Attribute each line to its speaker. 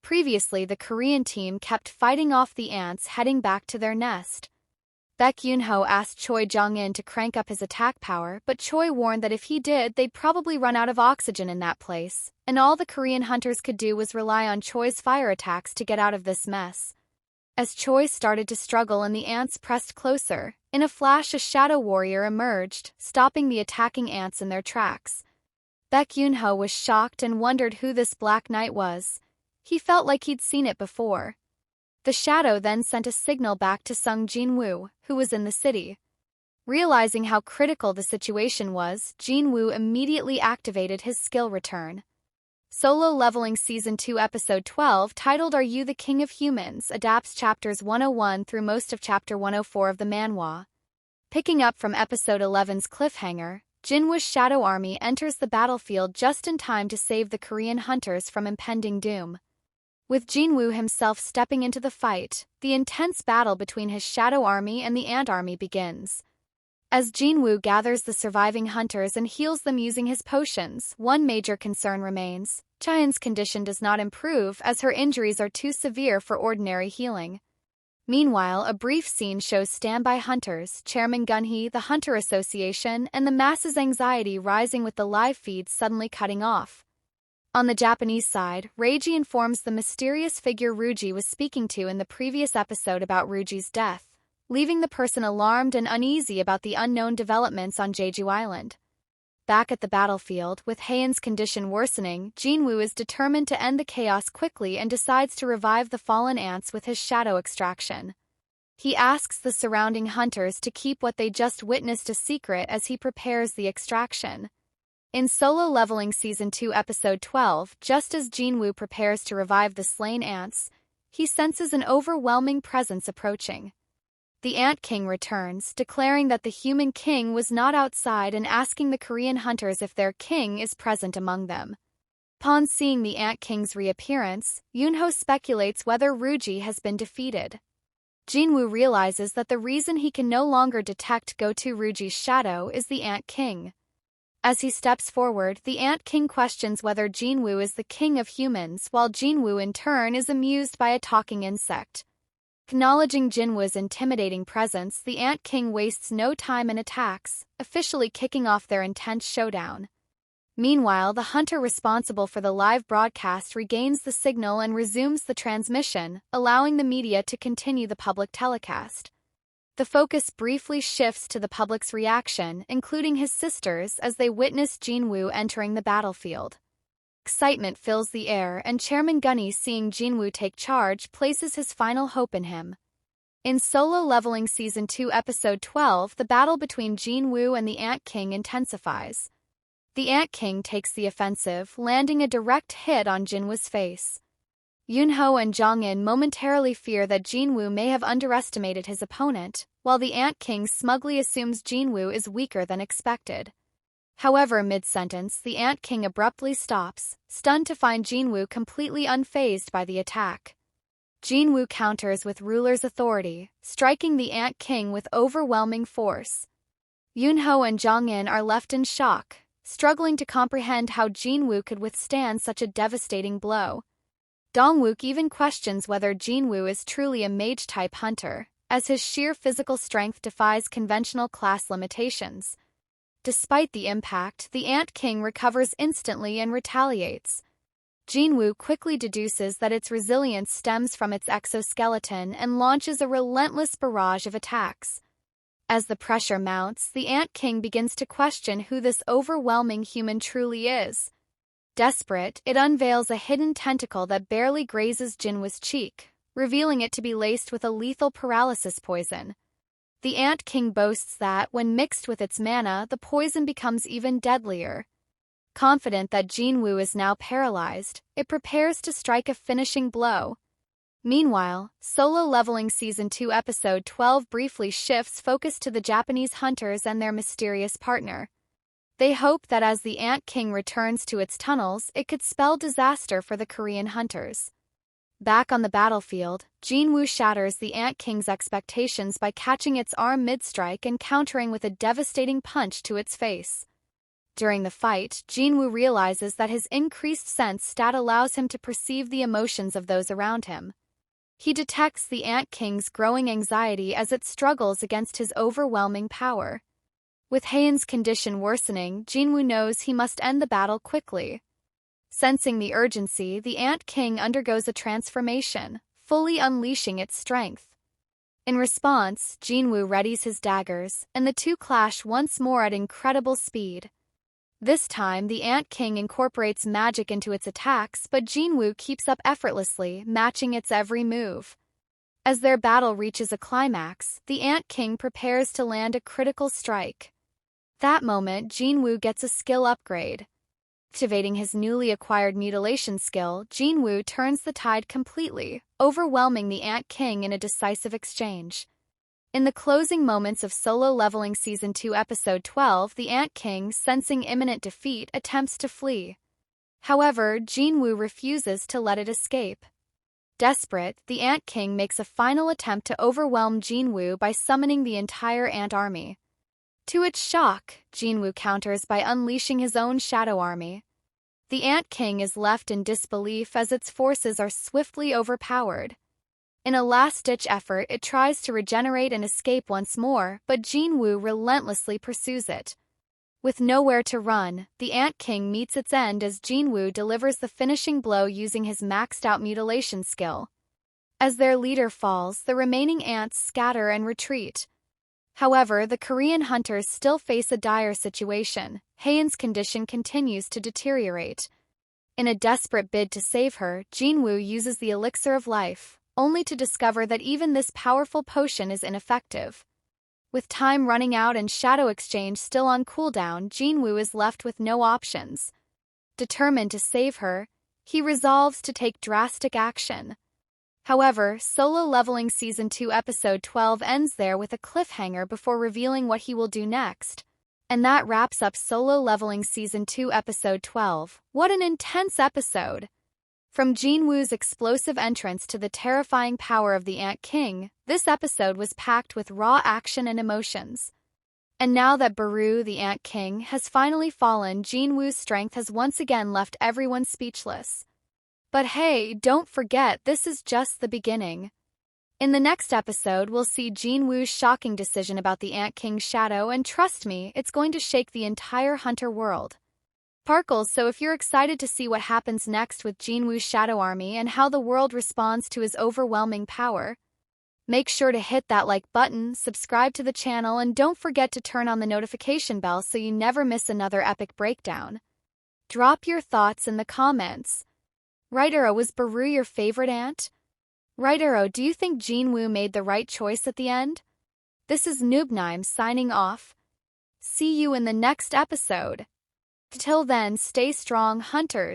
Speaker 1: Previously, the Korean team kept fighting off the ants heading back to their nest. Baek Yoon-ho asked Choi Jong-in to crank up his attack power, but Choi warned that if he did, they'd probably run out of oxygen in that place, and all the Korean hunters could do was rely on Choi's fire attacks to get out of this mess. As Choi started to struggle and the ants pressed closer, in a flash a shadow warrior emerged, stopping the attacking ants in their tracks. Baek Yoon-ho was shocked and wondered who this Black Knight was. He felt like he'd seen it before. The shadow then sent a signal back to Sung Jinwoo, who was in the city. Realizing how critical the situation was, Jinwoo immediately activated his skill return. Solo Leveling Season 2 Episode 12, titled Are You the King of Humans, adapts chapters 101 through most of chapter 104 of the manhwa. Picking up from episode 11's cliffhanger, Jinwoo's shadow army enters the battlefield just in time to save the Korean hunters from impending doom. With Jinwoo himself stepping into the fight, the intense battle between his shadow army and the ant army begins. As Jinwoo gathers the surviving hunters and heals them using his potions, one major concern remains. Chaeyeon's condition does not improve as her injuries are too severe for ordinary healing. Meanwhile, a brief scene shows standby hunters, Chairman Gun-hee, the Hunter Association, and the masses' anxiety rising with the live feed suddenly cutting off. On the Japanese side, Reiji informs the mysterious figure Ryuji was speaking to in the previous episode about Ryuji's death, leaving the person alarmed and uneasy about the unknown developments on Jeju Island. Back at the battlefield, with Haeun's condition worsening, Jinwoo is determined to end the chaos quickly and decides to revive the fallen ants with his shadow extraction. He asks the surrounding hunters to keep what they just witnessed a secret as he prepares the extraction. In Solo Leveling Season 2 Episode 12, just as Jinwoo prepares to revive the slain ants, he senses an overwhelming presence approaching. The Ant King returns, declaring that the human king was not outside and asking the Korean hunters if their king is present among them. Upon seeing the Ant King's reappearance, Yoon-ho speculates whether Ryuji has been defeated. Jinwoo realizes that the reason he can no longer detect Go-To Ryuji's shadow is the Ant King. As he steps forward, the Ant King questions whether Jinwoo is the king of humans, while Jinwoo in turn is amused by a talking insect. Acknowledging Jinwoo's intimidating presence, the Ant King wastes no time and attacks, officially kicking off their intense showdown. Meanwhile, the hunter responsible for the live broadcast regains the signal and resumes the transmission, allowing the media to continue the public telecast. The focus briefly shifts to the public's reaction, including his sisters, as they witness Jinwoo entering the battlefield. Excitement fills the air, and Chairman Gunny, seeing Jinwoo take charge, places his final hope in him. In Solo Leveling Season 2 Episode 12, the battle between Jinwoo and the Ant King intensifies. The Ant King takes the offensive, landing a direct hit on Jinwoo's face. Yoon-ho and Jong-in momentarily fear that Jinwoo may have underestimated his opponent, while the Ant King smugly assumes Jinwoo is weaker than expected. However, mid-sentence, the Ant King abruptly stops, stunned to find Jinwoo completely unfazed by the attack. Jinwoo counters with ruler's authority, striking the Ant King with overwhelming force. Yoon-ho and Jong-in are left in shock, struggling to comprehend how Jinwoo could withstand such a devastating blow. Dongwook even questions whether Jinwoo is truly a mage-type hunter, as his sheer physical strength defies conventional class limitations. Despite the impact, the Ant King recovers instantly and retaliates. Jinwoo quickly deduces that its resilience stems from its exoskeleton and launches a relentless barrage of attacks. As the pressure mounts, the Ant King begins to question who this overwhelming human truly is. Desperate, it unveils a hidden tentacle that barely grazes Jinwoo's cheek, revealing it to be laced with a lethal paralysis poison. The Ant King boasts that, when mixed with its mana, the poison becomes even deadlier. Confident that Jinwoo is now paralyzed, it prepares to strike a finishing blow. Meanwhile, Solo Leveling Season 2 Episode 12 briefly shifts focus to the Japanese hunters and their mysterious partner. They hope that as the Ant King returns to its tunnels, it could spell disaster for the Korean hunters. Back on the battlefield, Jinwoo shatters the Ant King's expectations by catching its arm mid-strike and countering with a devastating punch to its face. During the fight, Jinwoo realizes that his increased sense stat allows him to perceive the emotions of those around him. He detects the Ant King's growing anxiety as it struggles against his overwhelming power. With Haeun's condition worsening, Jinwoo knows he must end the battle quickly. Sensing the urgency, the Ant King undergoes a transformation, fully unleashing its strength. In response, Jinwoo readies his daggers, and the two clash once more at incredible speed. This time, the Ant King incorporates magic into its attacks, but Jinwoo keeps up effortlessly, matching its every move. As their battle reaches a climax, the Ant King prepares to land a critical strike. That moment, Jinwoo gets a skill upgrade. Activating his newly acquired mutilation skill, Jinwoo turns the tide completely, overwhelming the Ant King in a decisive exchange. In the closing moments of Solo Leveling Season 2 Episode 12, the Ant King, sensing imminent defeat, attempts to flee. However, Jinwoo refuses to let it escape. Desperate, the Ant King makes a final attempt to overwhelm Jinwoo by summoning the entire ant army. To its shock, Jinwoo counters by unleashing his own shadow army. The Ant King is left in disbelief as its forces are swiftly overpowered. In a last-ditch effort, it tries to regenerate and escape once more, but Jinwoo relentlessly pursues it. With nowhere to run, the Ant King meets its end as Jinwoo delivers the finishing blow using his maxed-out mutilation skill. As their leader falls, the remaining ants scatter and retreat. However, the Korean hunters still face a dire situation. Haeun's condition continues to deteriorate. In a desperate bid to save her, Jinwoo uses the elixir of life, only to discover that even this powerful potion is ineffective. With time running out and Shadow Exchange still on cooldown, Jinwoo is left with no options. Determined to save her, he resolves to take drastic action. However, Solo Leveling Season 2 Episode 12 ends there with a cliffhanger before revealing what he will do next. And that wraps up Solo Leveling Season 2 Episode 12. What an intense episode! From Jinwoo's explosive entrance to the terrifying power of the Ant King, this episode was packed with raw action and emotions. And now that Baru, the Ant King, has finally fallen, Jinwoo's strength has once again left everyone speechless. But hey, don't forget, this is just the beginning. In the next episode, we'll see Jinwoo's shocking decision about the Ant King's shadow, and trust me, it's going to shake the entire hunter world. Sparkles, so if you're excited to see what happens next with Jinwoo's shadow army and how the world responds to his overwhelming power, make sure to hit that like button, subscribe to the channel, and don't forget to turn on the notification bell so you never miss another epic breakdown. Drop your thoughts in the comments. Writer, was Baru your favorite ant? Writer, do you think Jinwoo made the right choice at the end? This is Noobnime signing off. See you in the next episode. Till then, stay strong, hunters.